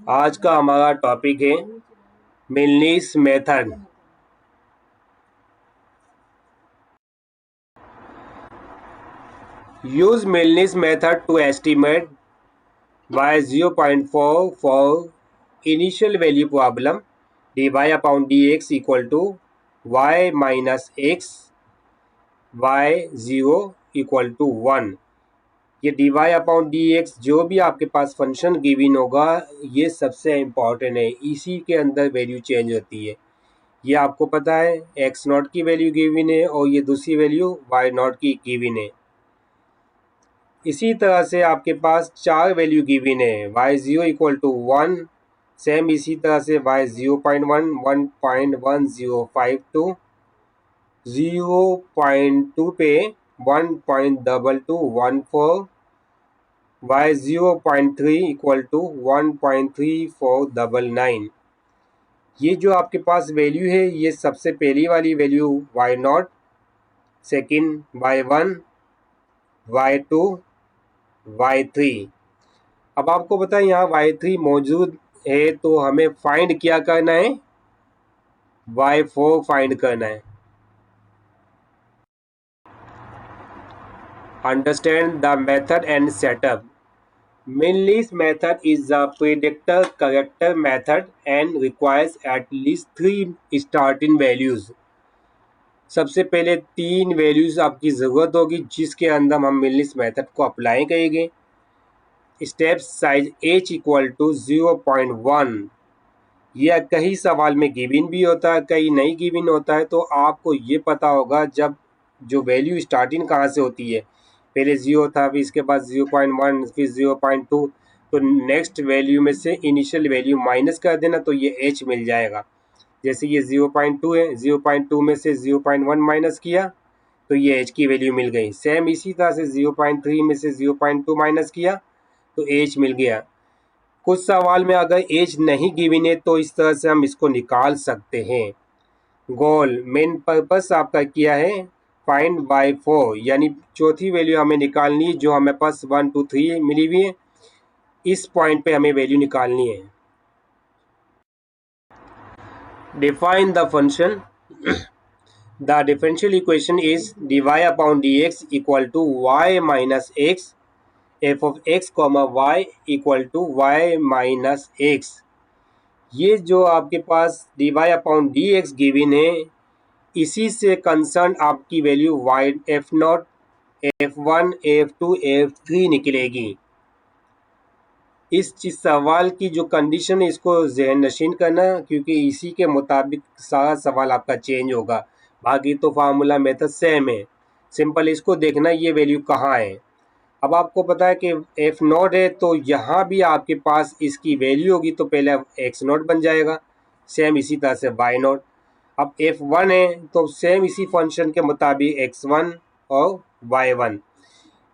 आज का हमारा टॉपिक है Milne's method. Use Milne's method to estimate y0.4 for initial value problem dy upon dx equal to y minus x y0 equal to 1। ये dy upon dx जो भी आपके पास function given होगा ये सबसे इम्पॉर्टेंट है, इसी के अंदर वैल्यू चेंज होती है। ये आपको पता है एक्स नॉट की वैल्यू गिवन है और ये दूसरी वैल्यू वाई नॉट की गिवन है। इसी तरह से आपके पास चार वैल्यू गिवन है, y zero equal to 1, same इसी तरह से वाई 0.1 1.1052 0.2 पे 1.2214 वाई 0.3 इक्वल टू 1.3499। ये जो आपके पास वैल्यू है ये सबसे पहली वाली value y not, second y1 y2 y3। अब आपको पता है यहाँ y3 मौजूद है तो हमें फाइंड क्या करना है, y4 फाइंड करना है। Understand the method and setup. Milne's method is a predictor corrector method and requires at least 3 starting values। सबसे पहले 3 वैल्यूज आपकी ज़रूरत होगी जिसके अंदर हम मिलनीस मेथड को अप्लाई करेंगे। Step size h equal to 0.1। यह कई सवाल में गिवन भी होता है, कई नहीं गिवन होता है, तो आपको ये पता होगा जब जो वैल्यू स्टार्टिंग कहाँ से होती है। पहले 0 था, फिर इसके बाद 0.1, फिर 0.2, तो नेक्स्ट वैल्यू में से इनिशियल वैल्यू माइनस कर देना तो ये h मिल जाएगा। जैसे ये 0.2 है, 0.2 में से 0.1 माइनस किया तो ये h की वैल्यू मिल गई। सेम इसी तरह से 0.3 में से 0.2 माइनस किया तो h मिल गया। कुछ सवाल में अगर एज नहीं गिवन है तो इस तरह से हम इसको निकाल सकते हैं। गोल मेन पर्पस आपका क्या है, फाइंड y4, यानी चौथी वैल्यू हमें निकालनी है जो हमें पास 1 2 3 मिली हुई है, इस पॉइंट पे हमें वैल्यू निकालनी है। Define the function. The differential equation is dy upon dx equal to y minus x f of x comma y equal to y minus x. ये जो आपके पास dy upon d x given है इसी से concern आपकी value y f naught, f one, f two, f three निकलेगी। इस सवाल की जो कंडीशन है इसको जहन नशीन करना क्योंकि इसी के मुताबिक सारा सवाल आपका चेंज होगा, बाकी तो फार्मूला मेथड सेम है। सिंपल इसको देखना ये वैल्यू कहाँ है। अब आपको पता है कि एफ नॉट है तो यहाँ भी आपके पास इसकी वैल्यू होगी तो पहले एक्स नॉट बन जाएगा, सेम इसी तरह से वाई नॉट। अब एफ वन है तो सेम इसी फंक्शन के मुताबिक एक्स वन और वाई वन।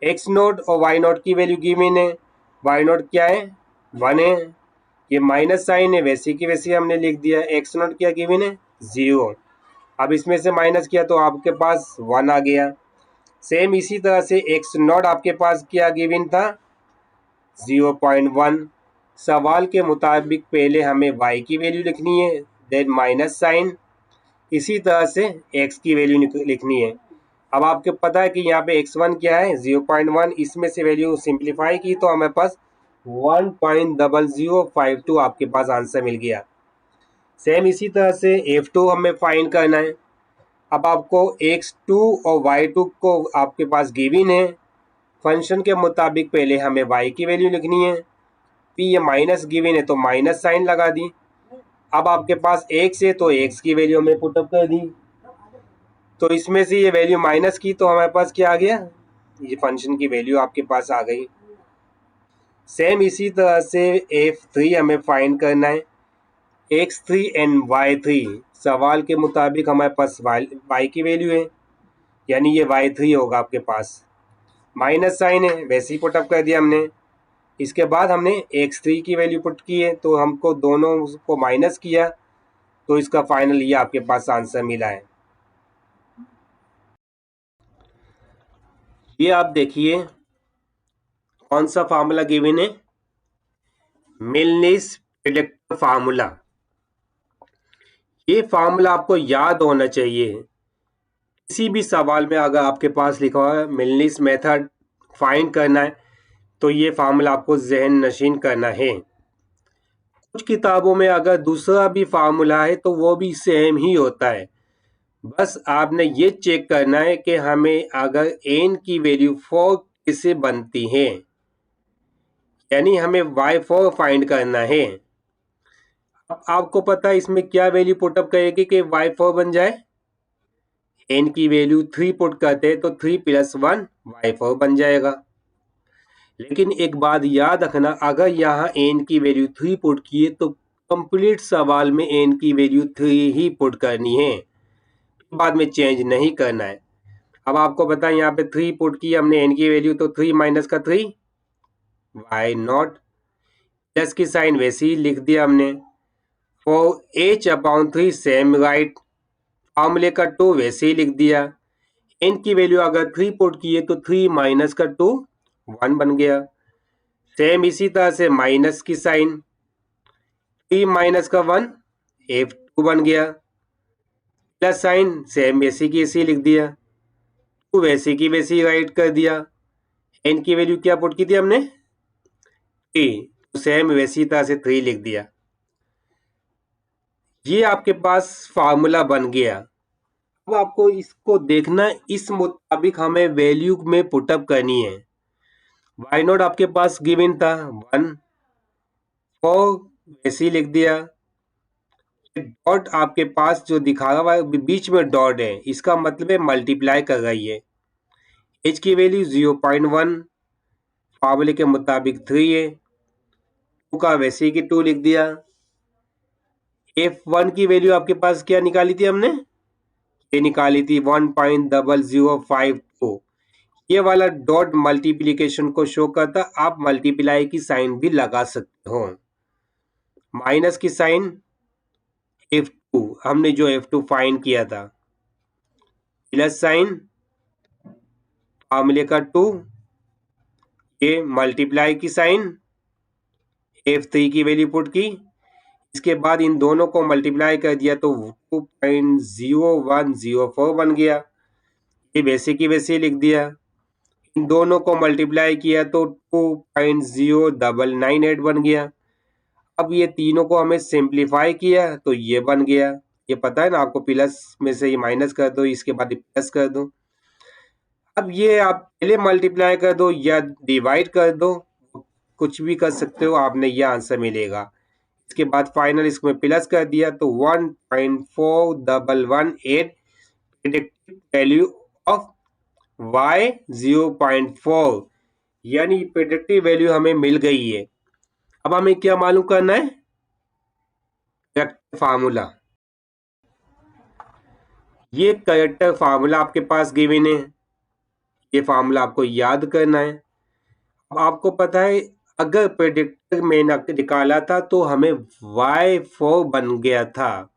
एक्स नोट और वाई नोट की वैल्यू गिवन है, वाई नोट क्या है 1 है, ये माइनस साइन है वैसे की वैसे हमने लिख दिया। एक्स नोट क्या गिवन है 0, अब इसमें से माइनस किया तो आपके पास 1 आ गया। सेम इसी तरह से एक्स नॉट आपके पास क्या गिवन था 0.1। सवाल के मुताबिक पहले हमें y की वैल्यू लिखनी है देन माइनस साइन, इसी तरह से x की वैल्यू लिखनी है। अब आपको पता है कि यहाँ पे x1 क्या है 0.1, इसमें से वैल्यू सिंप्लीफाई की तो हमें पास 1.0052 आपके पास आंसर मिल गया। सेम इसी तरह से f2 हमें फाइंड करना है। अब आपको x2 और y2 को आपके पास गिवन है, फंक्शन के मुताबिक पहले हमें y की वैल्यू लिखनी है, फिर ये माइनस गिवन है तो माइनस साइन लगा दी। अब आपके पास x है तो x की वैल्यू हमें पुटअप कर दी, तो इसमें से ये वैल्यू माइनस की तो हमारे पास क्या आ गया, ये फंक्शन की वैल्यू आपके पास आ गई। सेम इसी तरह से f3 हमें फाइंड करना है, x3 एंड y3। सवाल के मुताबिक हमारे पास y की वैल्यू है यानी ये y3 होगा आपके पास, माइनस साइन है वैसे ही पुटअप कर दिया हमने। इसके बाद हमने x3 की वैल्यू पुट की है तो हमको दोनों को माइनस किया तो इसका फाइनल ये आपके पास आंसर मिला है। ये आप देखिए कौन सा फार्मूला गिवन है, मिलनीस प्रेडिक्टर फार्मूला। ये फार्मूला आपको याद होना चाहिए। किसी भी सवाल में अगर आपके पास लिखा हुआ है मिलनिस मेथड फाइंड करना है तो ये फार्मूला आपको जहन नशीन करना है। कुछ किताबों में अगर दूसरा भी फार्मूला है तो वो भी सेम ही होता है। बस आपने ये चेक करना है कि हमें अगर n की वैल्यू 4 किससे बनती है, यानी हमें y4 फाइंड करना है। अब आपको पता है इसमें क्या वैल्यू पुटअप करेगी कि y4 बन जाए। n की वैल्यू 3 पुट करते हैं तो 3 + 1 y4 बन जाएगा। लेकिन एक बात याद रखना, अगर यहाँ n की वैल्यू 3 पुट की है तो कंप्लीट सवाल में n की वैल्यू 3 ही पुट करनी है, बाद में चेंज नहीं करना है। अब आपको बताएं यहाँ पे 3 पुट की हमने n की वैल्यू, तो 3 माइनस का 3 y नॉट, प्लस की साइन वैसे ही लिख दिया हमने। 4h/3 सेम राइट, फार्मूले का 2 वैसे ही लिख दिया। n की वैल्यू अगर 3 पुट की है तो 3 माइनस का 2 1 बन गया। सेम इसी तरह से माइनस की साइन, 3 माइनस का 1 f2 बन गया। प्लस साइन सेम वैसे की वैसे लिख दिया, 2 वैसे की वैसे ही राइट कर दिया। n की वैल्यू क्या पुट की थी हमने 3, तो सेम वैसी तरह से 3 लिख दिया। ये आपके पास फार्मूला बन गया। अब आपको इसको देखना, इस मुताबिक हमें वैल्यू में पुटअप करनी है। y नॉट आपके पास गिवन था 1, 4 वैसे ही लिख दिया। डॉट आपके पास जो दिखा रहा है बीच में डॉट है, इसका मतलब है मल्टीप्लाई कर रही है। h की वैल्यू 0.1 फार्मूले के मुताबिक 3 है, 2 का वैसे ही कि 2 लिख दिया। f1 की वैल्यू आपके पास क्या निकाली थी हमने, ये निकाली थी 1.0052। ये वाला डॉट मल्टीप्लिकेशन को शो करता, आप मल्टीप्लाई की साइन भी लगा सकते हो। माइनस की साइन f2, हमने जो f2 फाइंड किया था, प्लस साइन फार्मूले का 2, ये मल्टीप्लाई की साइन f3 की वैल्यू पुट की, इसके बाद इन दोनों को मल्टीप्लाई कर दिया तो 2.0104 बन गया। ये वैसे की वैसे लिख दिया। इन दोनों को मल्टीप्लाई किया तो 2.0998 बन गया। अब ये तीनों को हमें सिंप्लीफाई किया तो ये बन गया। ये पता है ना आपको, प्लस में से ये माइनस कर दो, इसके बाद प्लस कर दो। अब ये आप पहले मल्टीप्लाई कर दो या डिवाइड कर दो, कुछ भी कर सकते हो, आपने ये आंसर मिलेगा। इसके बाद फाइनल इसमें प्लस कर दिया तो 1.4118 प्रेडिक्टेड वैल्यू ऑफ y 0.4, यानी प्रेडिक्टिव वैल्यू हमें मिल गई है। अब हमें क्या मालूम करना है, करेक्ट फार्मूला। ये करेक्ट फार्मूला आपके पास गिवन है, ये फार्मूला आपको याद करना है। अब आपको पता है अगर प्रेडिक्टर में निकाला था तो हमें y4 बन गया था।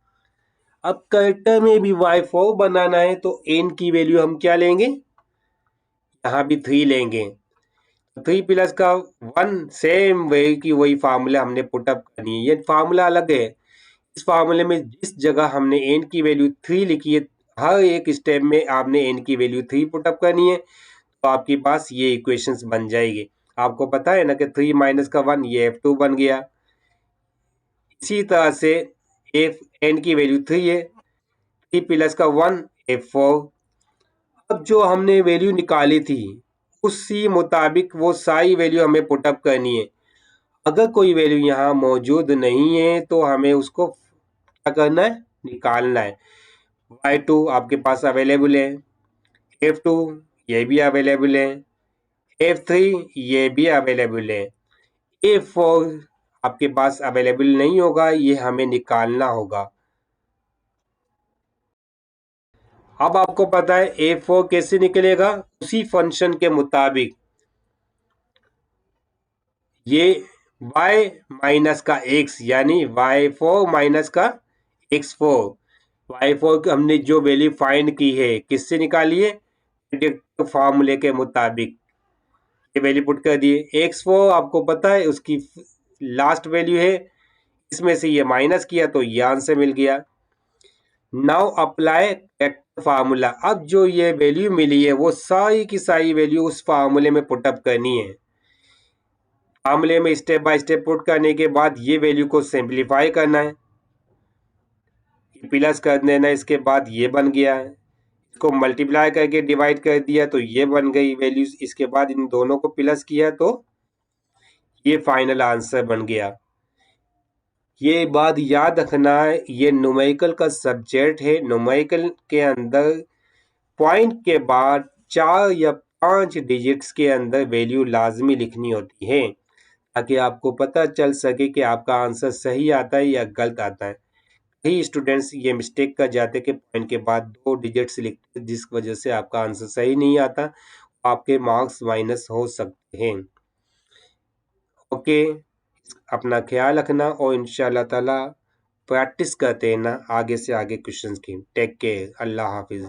अब करेक्टर में भी y4 बनाना है तो n की वैल्यू हम क्या लेंगे, यहाँ भी 3 लेंगे। 3 प्लस का 1 सेम वही की वही फार्मूला हमने पुटअप करनी है। ये फार्मूला अलग है, इस फार्मूले में जिस जगह हमने n की वैल्यू 3 लिखी है, हर एक स्टेप में आपने n की वैल्यू 3 पुटअप करनी है, तो आपके पास ये इक्वेशंस बन जाएगी। आपको पता है ना कि 3 माइनस का 1 ये f2 बन गया। इसी तरह से n की वैल्यू 3 है, 3 प्लस का 1 f4। अब जो हमने वैल्यू निकाली थी उसी मुताबिक वो सारी वैल्यू हमें पुटअप करनी है। अगर कोई वैल्यू यहाँ मौजूद नहीं है तो हमें उसको क्या करना है, निकालना है। y2 आपके पास अवेलेबल है, f2 ये भी अवेलेबल है, f3 ये भी अवेलेबल है, f4 आपके पास अवेलेबल नहीं होगा, ये हमें निकालना होगा। अब आपको पता है a4 कैसे निकलेगा, उसी फंक्शन के मुताबिक ये y माइनस का x, यानी y4 माइनस का x4। y4 हमने जो वैल्यू फाइंड की है किससे निकाली है, प्रेडिक्ट फार्मूले के मुताबिक ये वैल्यू पुट कर दिए। x4 आपको पता है उसकी लास्ट वैल्यू है इसमें से ये माइनस किया तो ये आंसर मिल गया। Now apply correct formula. अब जो ये वैल्यू मिली है वो सारी की सारी वैल्यू उस फार्मूले में पुटअप करनी है। फार्मूले में स्टेप बाय स्टेप पुट करने के बाद ये वैल्यू को सिंप्लीफाई करना है, प्लस कर देना, इसके बाद ये बन गया है। इसको मल्टीप्लाई करके डिवाइड कर दिया तो ये बन गई वैल्यूज। इसके बाद इन दोनों को प्लस किया तो ये फाइनल आंसर बन गया। ये बात याद रखना है, ये न्यूमेरिकल का सब्जेक्ट है। न्यूमेरिकल के अंदर पॉइंट के बाद 4 या 5 डिजिट्स के अंदर वैल्यू लाजमी लिखनी होती है, ताकि आपको पता चल सके कि आपका आंसर सही आता है या गलत आता है। कई स्टूडेंट्स ये मिस्टेक कर जाते हैं कि पॉइंट के बाद 2 डिजिट्स लिखते हैं, जिस वजह से आपका आंसर सही नहीं आता, आपके मार्क्स माइनस हो सकते हैं। ओके, अपना ख्याल रखना और इंशाल्लाह ताला प्रैक्टिस करते रहना आगे से आगे क्वेश्चंस की। टेक केयर, अल्लाह हाफिज।